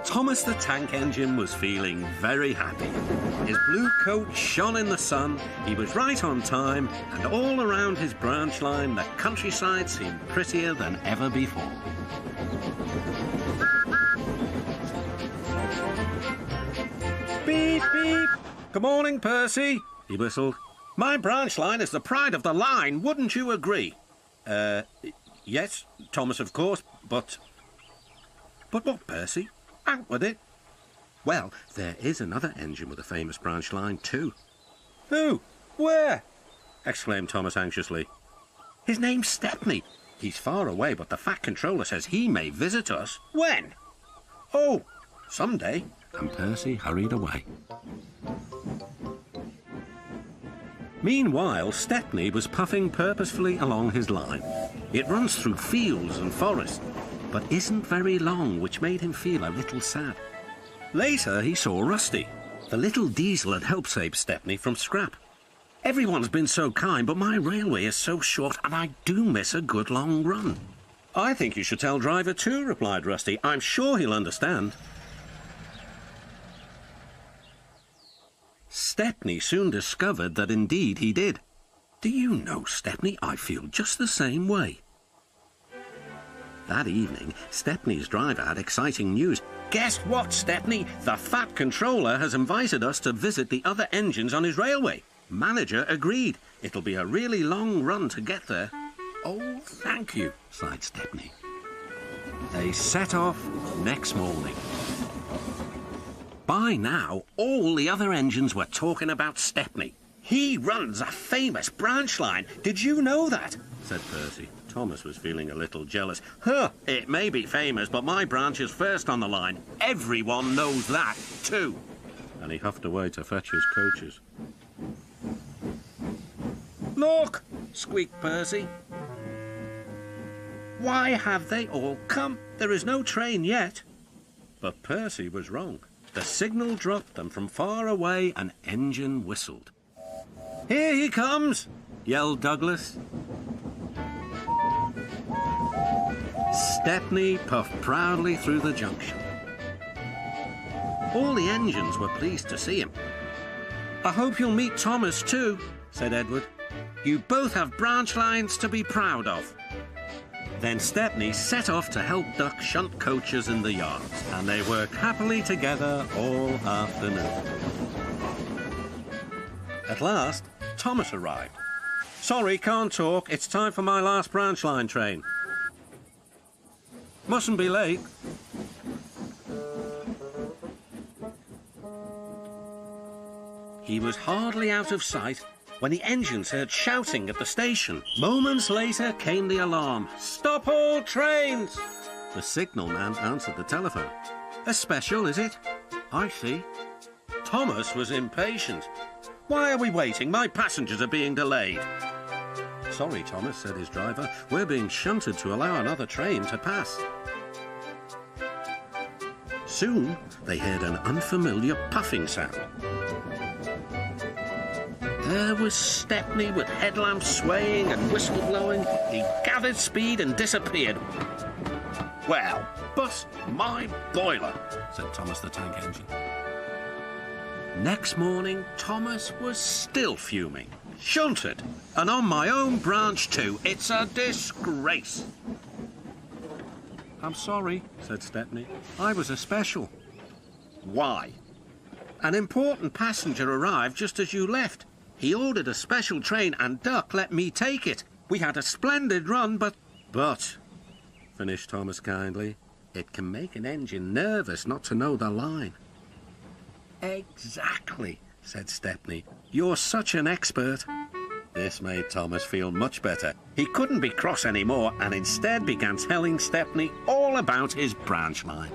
Thomas the Tank Engine was feeling very happy. His blue coat shone in the sun, he was right on time, and all around his branch line the countryside seemed prettier than ever before. Beep, beep. Good morning, Percy, he whistled. My branch line is the pride of the line, wouldn't you agree? Yes, Thomas, of course, but... But what, Percy? Out with it. Well, there is another engine with a famous branch line too. Who? Where? Exclaimed Thomas anxiously. His name's Stepney. He's far away, but the Fat Controller says he may visit us. When? Oh, someday. And Percy hurried away. Meanwhile, Stepney was puffing purposefully along his line. It runs through fields and forests, but isn't very long, which made him feel a little sad. Later, he saw Rusty. The little diesel had helped save Stepney from scrap. Everyone's been so kind, but my railway is so short, and I do miss a good long run. I think you should tell Driver too, replied Rusty. I'm sure he'll understand. Stepney soon discovered that indeed he did. Do you know, Stepney, I feel just the same way. That evening, Stepney's driver had exciting news. Guess what, Stepney? The Fat Controller has invited us to visit the other engines on his railway. Manager agreed. It'll be a really long run to get there. Oh, thank you, sighed Stepney. They set off next morning. By now, all the other engines were talking about Stepney. He runs a famous branch line. Did you know that? Said Percy. Thomas was feeling a little jealous. Huh, it may be famous, but my branch is first on the line. Everyone knows that, too. And he huffed away to fetch his coaches. Look, squeaked Percy. Why have they all come? There is no train yet. But Percy was wrong. The signal dropped, and from far away an engine whistled. Here he comes, yelled Douglas. Stepney puffed proudly through the junction. All the engines were pleased to see him. I hope you'll meet Thomas too, said Edward. You both have branch lines to be proud of. Then Stepney set off to help duck shunt coaches in the yards, and they worked happily together all afternoon. At last, Thomas arrived. Sorry, can't talk. It's time for my last branch line train. Mustn't be late. He was hardly out of sight when the engines heard shouting at the station. Moments later came the alarm. Stop all trains! The signalman answered the telephone. A special, is it? I see. Thomas was impatient. Why are we waiting? My passengers are being delayed. Sorry, Thomas, said his driver. We're being shunted to allow another train to pass. Soon, they heard an unfamiliar puffing sound. There was Stepney with headlamps swaying and whistle blowing. He gathered speed and disappeared. Well, bust my boiler, said Thomas the Tank Engine. Next morning, Thomas was still fuming. Shunted, and on my own branch too. It's a disgrace. I'm sorry, said Stepney. I was a special. Why? An important passenger arrived just as you left. He ordered a special train and Duck let me take it. We had a splendid run, but, finished Thomas kindly, it can make an engine nervous not to know the line. Exactly, said Stepney. You're such an expert. This made Thomas feel much better. He couldn't be cross anymore and instead began telling Stepney all about his branch line.